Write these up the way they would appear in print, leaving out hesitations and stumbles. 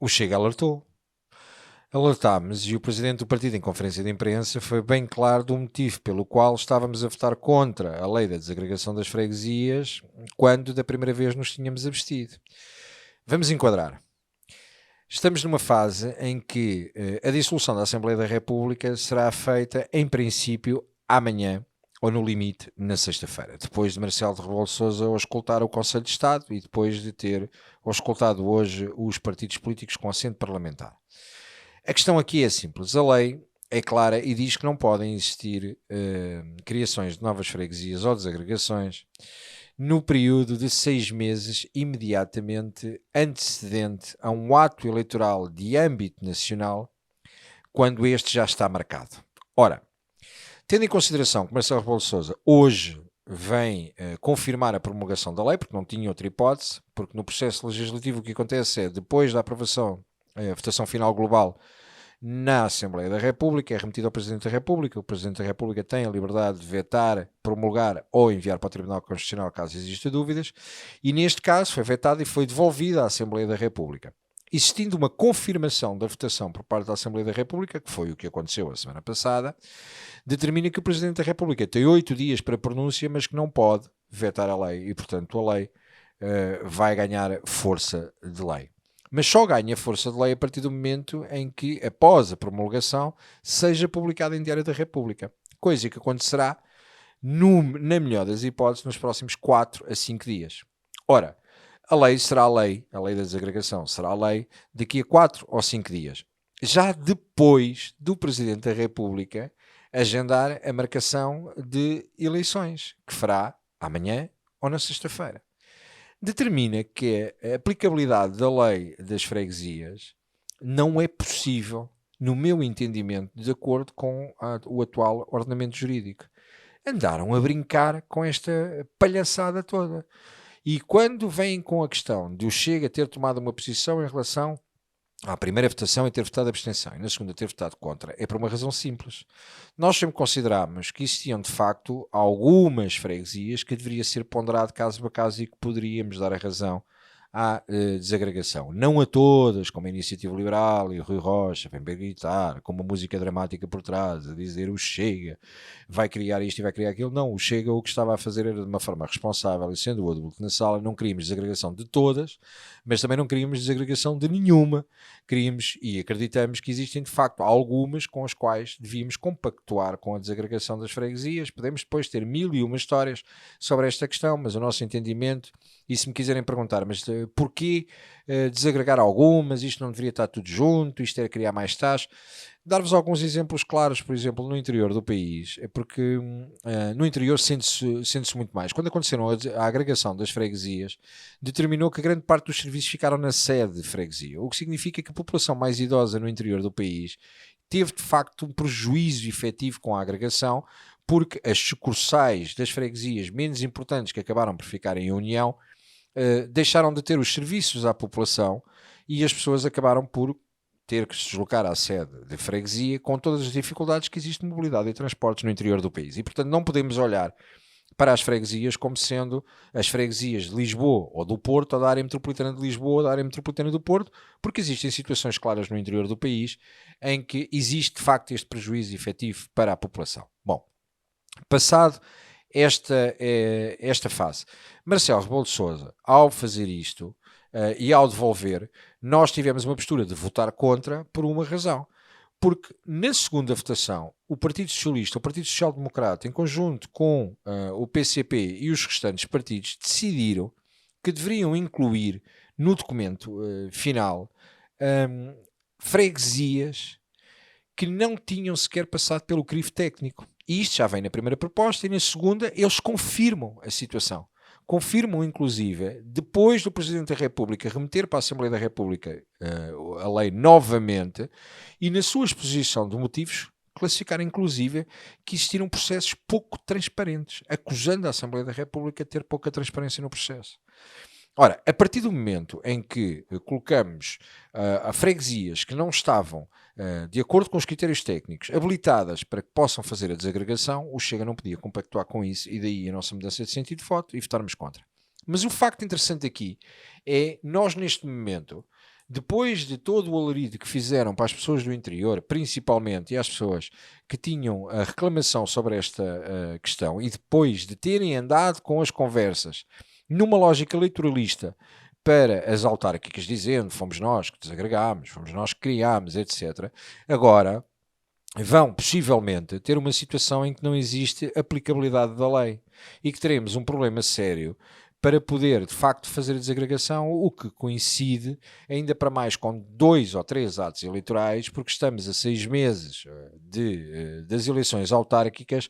o Chega alertou. Alertámos e o presidente do partido, em conferência de imprensa, foi bem claro do motivo pelo qual estávamos a votar contra a lei da desagregação das freguesias quando da primeira vez nos tínhamos abstido. Vamos enquadrar. Estamos numa fase em que a dissolução da Assembleia da República será feita, em princípio, amanhã, ou no limite, na sexta-feira, depois de Marcelo Rebelo de Sousa auscultar o Conselho de Estado e depois de ter auscultado hoje os partidos políticos com assento parlamentar. A questão aqui é simples. A lei é clara e diz que não podem existir criações de novas freguesias ou desagregações no período de 6 meses imediatamente antecedente a um ato eleitoral de âmbito nacional, quando este já está marcado. Ora, tendo em consideração que Marcelo Rebelo de Sousa hoje vem confirmar a promulgação da lei, porque não tinha outra hipótese, porque no processo legislativo o que acontece é, depois da aprovação, a votação final global na Assembleia da República, é remetido ao Presidente da República. O Presidente da República tem a liberdade de vetar, promulgar ou enviar para o Tribunal Constitucional caso existam dúvidas, e neste caso foi vetado e foi devolvido à Assembleia da República. Existindo uma confirmação da votação por parte da Assembleia da República, que foi o que aconteceu a semana passada, determina que o Presidente da República tem 8 dias para pronúncia, mas que não pode vetar a lei, e portanto a lei vai ganhar força de lei. Mas só ganha força de lei a partir do momento em que, após a promulgação, seja publicada em Diário da República. Coisa que acontecerá, na melhor das hipóteses, nos próximos 4 a 5 dias. Ora, a lei a lei da desagregação será a lei daqui a 4 ou 5 dias. Já depois do Presidente da República agendar a marcação de eleições, que fará amanhã ou na sexta-feira. Determina que a aplicabilidade da lei das freguesias não é possível, no meu entendimento, de acordo com o atual ordenamento jurídico. Andaram a brincar com esta palhaçada toda. E quando vêm com a questão de o Chega ter tomado uma posição em relação à primeira votação e ter votado abstenção, e na segunda ter votado contra, é por uma razão simples. Nós sempre considerámos que existiam, de facto, algumas freguesias que deveria ser ponderado caso a caso e que poderíamos dar a razão à desagregação. Não a todas, como a Iniciativa Liberal e o Rui Rocha, vem bem gritar, com uma música dramática por trás, a dizer o Chega vai criar isto e vai criar aquilo. Não, o Chega o que estava a fazer era de uma forma responsável, e sendo o adulto na sala, não queríamos desagregação de todas, mas também não queríamos desagregação de nenhuma. Queríamos e acreditamos que existem de facto algumas com as quais devíamos compactuar com a desagregação das freguesias. Podemos depois ter 1001 histórias sobre esta questão, mas o nosso entendimento, e se me quiserem perguntar, mas porquê desagregar algumas, isto não deveria estar tudo junto, isto era criar mais taxas, dar-vos alguns exemplos claros. Por exemplo, no interior do país, é porque no interior sente-se muito mais. Quando aconteceram a agregação das freguesias, determinou que grande parte dos serviços ficaram na sede de freguesia, o que significa que a população mais idosa no interior do país teve de facto um prejuízo efetivo com a agregação, porque as sucursais das freguesias menos importantes, que acabaram por ficar em união, deixaram de ter os serviços à população e as pessoas acabaram por ter que se deslocar à sede de freguesia com todas as dificuldades que existem de mobilidade e transportes no interior do país. E, portanto, não podemos olhar para as freguesias como sendo as freguesias de Lisboa ou do Porto, ou da área metropolitana de Lisboa ou da área metropolitana do Porto, porque existem situações claras no interior do país em que existe, de facto, este prejuízo efetivo para a população. Bom, passado esta fase, Marcelo Rebelo de Sousa, ao fazer isto e ao devolver, nós tivemos uma postura de votar contra por uma razão. Porque na segunda votação, o Partido Socialista, o Partido Social Democrata, em conjunto com o PCP e os restantes partidos, decidiram que deveriam incluir no documento final freguesias que não tinham sequer passado pelo crivo técnico. E isto já vem na primeira proposta, e na segunda eles confirmam a situação. Confirmam, inclusive, depois do Presidente da República remeter para a Assembleia da República a lei novamente, e na sua exposição de motivos, classificar, inclusive, que existiram processos pouco transparentes, acusando a Assembleia da República de ter pouca transparência no processo. Ora, a partir do momento em que colocamos a freguesias que não estavam, de acordo com os critérios técnicos, habilitadas para que possam fazer a desagregação, o Chega não podia compactuar com isso, e daí a nossa mudança de sentido de voto e votarmos contra. Mas o facto interessante aqui é, nós neste momento, depois de todo o alarido que fizeram para as pessoas do interior, principalmente, e às pessoas que tinham a reclamação sobre esta questão, e depois de terem andado com as conversas numa lógica eleitoralista para as autárquicas, dizendo fomos nós que desagregámos, fomos nós que criámos, etc., agora vão possivelmente ter uma situação em que não existe aplicabilidade da lei e que teremos um problema sério para poder, de facto, fazer a desagregação, o que coincide ainda para mais com 2 ou 3 atos eleitorais, porque estamos a 6 meses das eleições autárquicas,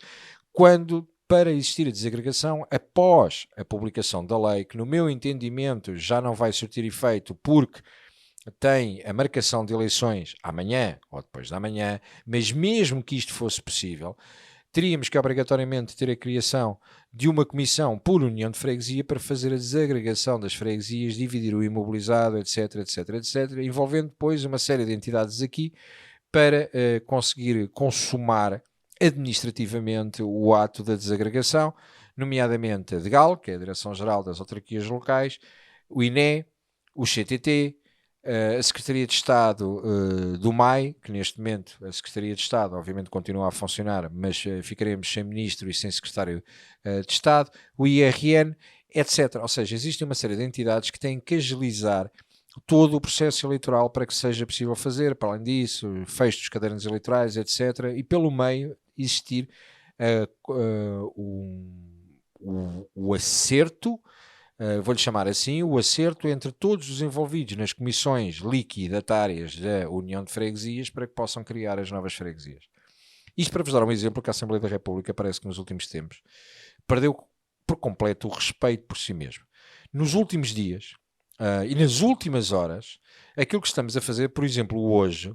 quando, para existir a desagregação, após a publicação da lei, que no meu entendimento já não vai surtir efeito porque tem a marcação de eleições amanhã ou depois da manhã, mas mesmo que isto fosse possível, teríamos que obrigatoriamente ter a criação de uma comissão por união de freguesia para fazer a desagregação das freguesias, dividir o imobilizado, etc, etc, etc, envolvendo depois uma série de entidades aqui para conseguir consumar administrativamente o ato da desagregação, nomeadamente a DGAL, que é a Direção-Geral das Autarquias Locais, o INE, o CTT, a Secretaria de Estado do MAI, que neste momento a Secretaria de Estado obviamente continua a funcionar, mas ficaremos sem Ministro e sem Secretário de Estado, o IRN, etc. Ou seja, existe uma série de entidades que têm que agilizar todo o processo eleitoral para que seja possível fazer, para além disso, fecho dos cadernos eleitorais, etc. E pelo meio existir o acerto, vou-lhe chamar assim, o acerto entre todos os envolvidos nas comissões liquidatárias da União de Freguesias para que possam criar as novas freguesias. Isto para vos dar um exemplo que a Assembleia da República parece que nos últimos tempos perdeu por completo o respeito por si mesmo. Nos últimos dias e nas últimas horas, aquilo que estamos a fazer, por exemplo, hoje,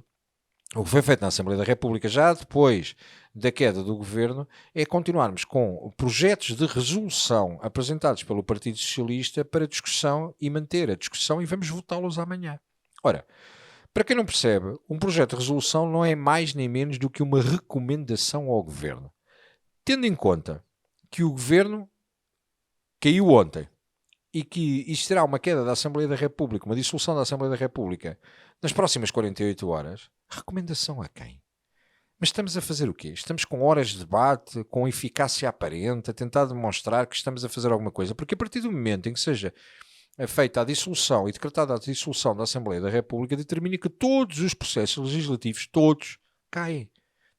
o que foi feito na Assembleia da República já depois da queda do governo, é continuarmos com projetos de resolução apresentados pelo Partido Socialista para discussão e manter a discussão, e vamos votá-los amanhã. Ora, para quem não percebe, um projeto de resolução não é mais nem menos do que uma recomendação ao governo. Tendo em conta que o governo caiu ontem e que existirá uma queda da Assembleia da República, uma dissolução da Assembleia da República nas próximas 48 horas, recomendação a quem? Mas estamos a fazer o quê? Estamos com horas de debate, com eficácia aparente, a tentar demonstrar que estamos a fazer alguma coisa, porque a partir do momento em que seja feita a dissolução e decretada a dissolução da Assembleia da República, determina que todos os processos legislativos, todos, caem.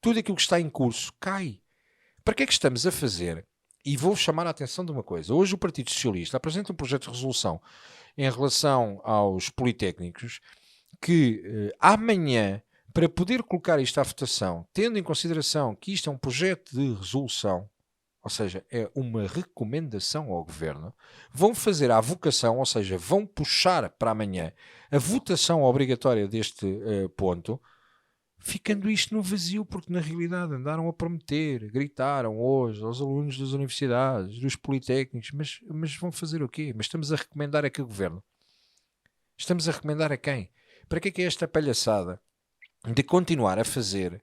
Tudo aquilo que está em curso cai. Para que é que estamos a fazer? E vou chamar a atenção de uma coisa. Hoje o Partido Socialista apresenta um projeto de resolução em relação aos politécnicos que amanhã, para poder colocar isto à votação, tendo em consideração que isto é um projeto de resolução, ou seja, é uma recomendação ao Governo, vão fazer a avocação, ou seja, vão puxar para amanhã a votação obrigatória deste ponto, ficando isto no vazio, porque na realidade andaram a prometer, gritaram hoje aos alunos das universidades, dos politécnicos, mas vão fazer o quê? Mas estamos a recomendar a que Governo? Estamos a recomendar a quem? Para que é esta palhaçada de continuar a fazer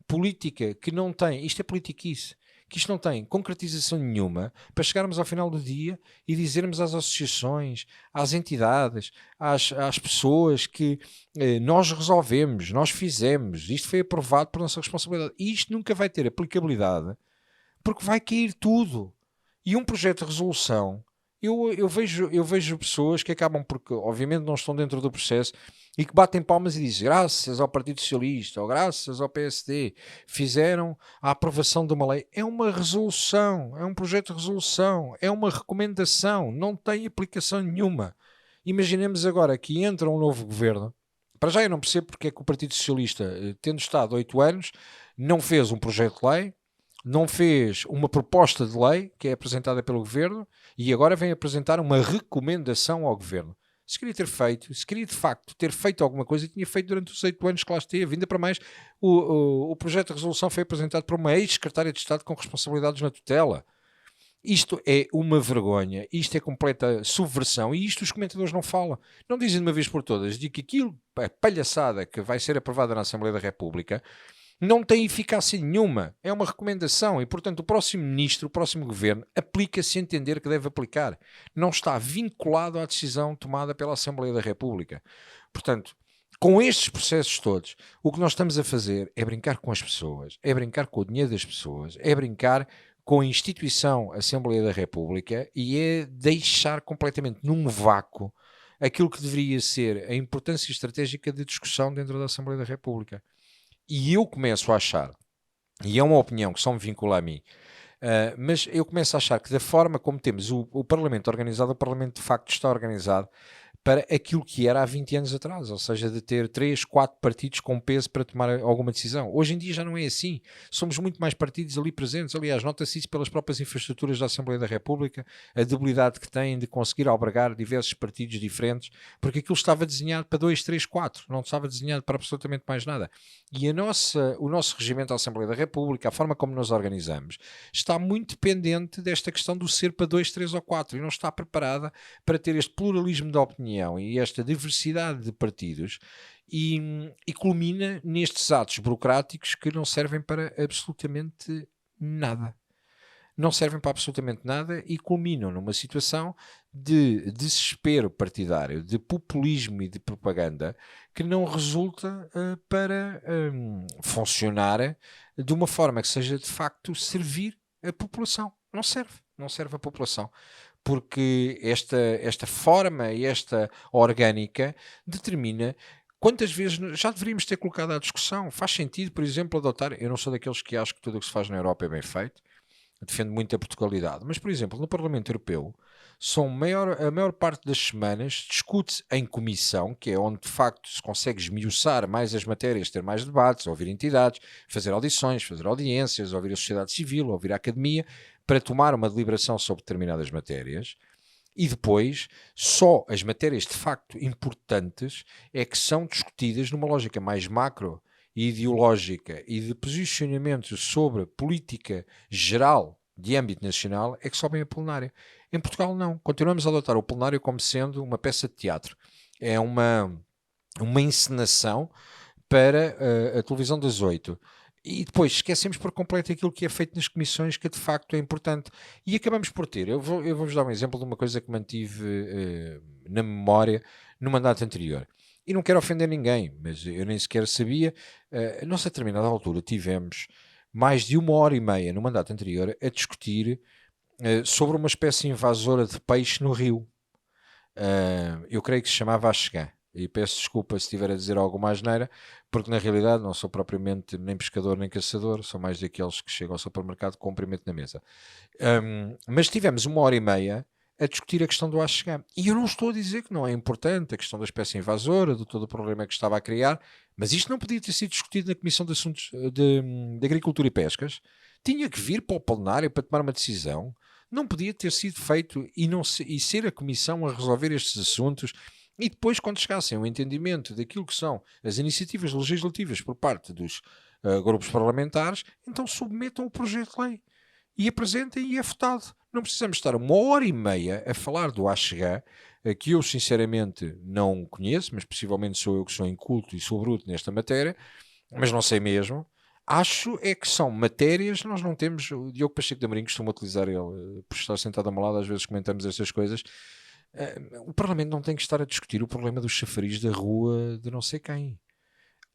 política que não tem, isto é politiquice, que isto não tem concretização nenhuma, para chegarmos ao final do dia e dizermos às associações, às entidades, às pessoas que nós resolvemos, nós fizemos, isto foi aprovado por nossa responsabilidade. E isto nunca vai ter aplicabilidade, porque vai cair tudo. E um projeto de resolução, eu vejo pessoas que acabam porque, obviamente, não estão dentro do processo e que batem palmas e dizem graças ao Partido Socialista ou graças ao PSD fizeram a aprovação de uma lei. É uma resolução, é um projeto de resolução, é uma recomendação, não tem aplicação nenhuma. Imaginemos agora que entra um novo governo. Para já eu não percebo porque é que o Partido Socialista, tendo estado 8 anos, não fez um projeto de lei, não fez uma proposta de lei que é apresentada pelo Governo e agora vem apresentar uma recomendação ao Governo. Se queria ter feito, se queria de facto ter feito alguma coisa, tinha feito durante os 8 anos que lá esteve. Ainda para mais, o projeto de resolução foi apresentado por uma ex-secretária de Estado com responsabilidades na tutela. Isto é uma vergonha, isto é completa subversão e isto os comentadores não falam. Não dizem de uma vez por todas de que aquilo, a palhaçada que vai ser aprovada na Assembleia da República, não tem eficácia nenhuma, é uma recomendação e, portanto, o próximo ministro, o próximo governo, aplica-se a entender que deve aplicar. Não está vinculado à decisão tomada pela Assembleia da República. Portanto, com estes processos todos, o que nós estamos a fazer é brincar com as pessoas, é brincar com o dinheiro das pessoas, é brincar com a instituição Assembleia da República e é deixar completamente num vácuo aquilo que deveria ser a importância estratégica de discussão dentro da Assembleia da República. E eu começo a achar, e é uma opinião que só me vincula a mim, mas eu começo a achar que da forma como temos o Parlamento organizado, o Parlamento de facto está organizado para aquilo que era há 20 anos atrás, ou seja, de ter 3, 4 partidos com peso para tomar alguma decisão. Hoje em dia já não é assim. Somos muito mais partidos ali presentes. Aliás, nota-se isso pelas próprias infraestruturas da Assembleia da República, a debilidade que têm de conseguir albergar diversos partidos diferentes, porque aquilo estava desenhado para 2, 3, 4, não estava desenhado para absolutamente mais nada. E o nosso regimento da Assembleia da República, a forma como nos organizamos, está muito dependente desta questão do ser para 2, 3 ou 4 e não está preparada para ter este pluralismo de opinião e esta diversidade de partidos e culmina nestes atos burocráticos que não servem para absolutamente nada. Não servem para absolutamente nada e culminam numa situação de desespero partidário, de populismo e de propaganda que não resulta para funcionar de uma forma que seja de facto servir a população. Não serve a população. Porque esta forma e esta orgânica determina quantas vezes já deveríamos ter colocado à discussão. Faz sentido, por exemplo, adotar. Eu não sou daqueles que acham que tudo o que se faz na Europa é bem feito, defendo muito a Portugalidade, mas, por exemplo, no Parlamento Europeu, a maior parte das semanas discute-se em comissão, que é onde de facto se consegue esmiuçar mais as matérias, ter mais debates, ouvir entidades, fazer audições, fazer audiências, ouvir a sociedade civil, ouvir a academia, para tomar uma deliberação sobre determinadas matérias. E depois, só as matérias de facto importantes é que são discutidas numa lógica mais macro e ideológica e de posicionamento sobre política geral de âmbito nacional é que sobem a plenária. Em Portugal não. Continuamos a adotar o plenário como sendo uma peça de teatro. É uma encenação para a televisão das 8. E depois esquecemos por completo aquilo que é feito nas comissões, que de facto é importante. E acabamos por ter. Eu vou-vos dar um exemplo de uma coisa que mantive na memória no mandato anterior. E não quero ofender ninguém, mas eu nem sequer sabia. Nós, a determinada altura, tivemos mais de 1h30 no mandato anterior a discutir sobre uma espécie invasora de peixe no rio. Eu creio que se chamava Axegã. E peço desculpa se estiver a dizer alguma asneira, porque na realidade não sou propriamente nem pescador nem caçador, sou mais daqueles que chegam ao supermercado com um cumprimento na mesa. Mas tivemos 1h30 a discutir a questão do Axegã. E eu não estou a dizer que não é importante a questão da espécie invasora, de todo o problema que estava a criar, mas isto não podia ter sido discutido na Comissão de Assuntos de Agricultura e Pescas. Tinha que vir para o plenário para tomar uma decisão. Não podia ter sido feito e ser a Comissão a resolver estes assuntos. E depois, quando chegassem ao entendimento daquilo que são as iniciativas legislativas por parte dos grupos parlamentares, então submetam o projeto de lei e apresentem e é votado. Não precisamos estar 1h30 a falar do Axegã, que eu sinceramente não conheço, mas possivelmente sou eu que sou inculto e sou bruto nesta matéria, mas não sei mesmo. Acho é que são matérias, nós não temos. O Diogo Pacheco de Amorim costuma utilizar ele, por estar sentado ao meu lado, às vezes comentamos estas coisas. O Parlamento não tem que estar a discutir o problema dos chafariz da rua de não sei quem.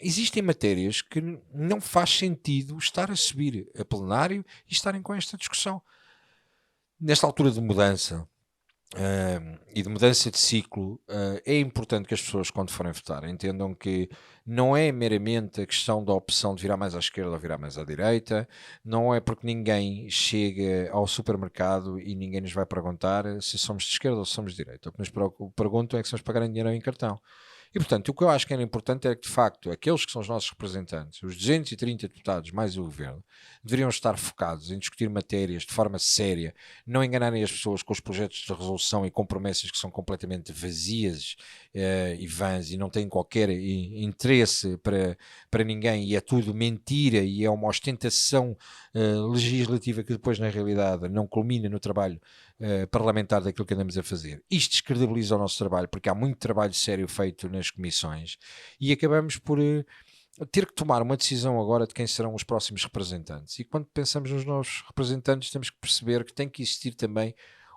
Existem matérias que não faz sentido estar a subir a plenário e estarem com esta discussão. Nesta altura de mudança e de mudança de ciclo, é importante que as pessoas, quando forem votar, entendam que não é meramente a questão da opção de virar mais à esquerda ou virar mais à direita, não é porque ninguém chega ao supermercado e ninguém nos vai perguntar se somos de esquerda ou se somos de direita. O que nos perguntam é que se nos pagarem dinheiro em cartão. E, portanto, o que eu acho que era importante é que, de facto, aqueles que são os nossos representantes, os 230 deputados mais o governo, deveriam estar focados em discutir matérias de forma séria, não enganarem as pessoas com os projetos de resolução e com promessas que são completamente vazias e vãs e não têm qualquer interesse para ninguém e é tudo mentira e é uma ostentação legislativa que depois, na realidade, não culmina no trabalho parlamentar daquilo que andamos a fazer. Isto descredibiliza o nosso trabalho, porque há muito trabalho sério feito nas comissões e acabamos por ter que tomar uma decisão agora de quem serão os próximos representantes. E quando pensamos nos novos representantes, temos que perceber que tem que existir também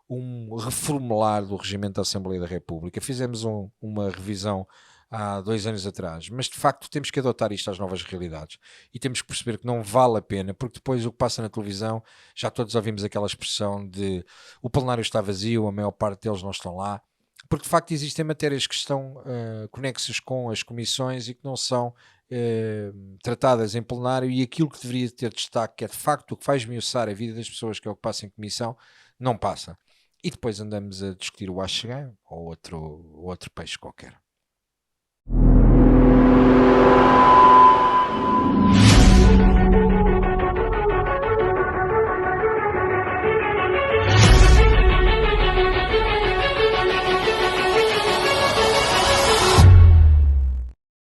um reformular do regimento da Assembleia da República. Fizemos uma revisão há 2 anos atrás, mas de facto temos que adotar isto às novas realidades e temos que perceber que não vale a pena, porque depois o que passa na televisão, já todos ouvimos aquela expressão de o plenário está vazio, a maior parte deles não estão lá, porque de facto existem matérias que estão conexas com as comissões e que não são eh, tratadas em plenário, e aquilo que deveria ter destaque, que é de facto o que faz esmiuçar a vida das pessoas, que é o que passa em comissão, não passa. E depois andamos a discutir o Axegã ou outro peixe qualquer.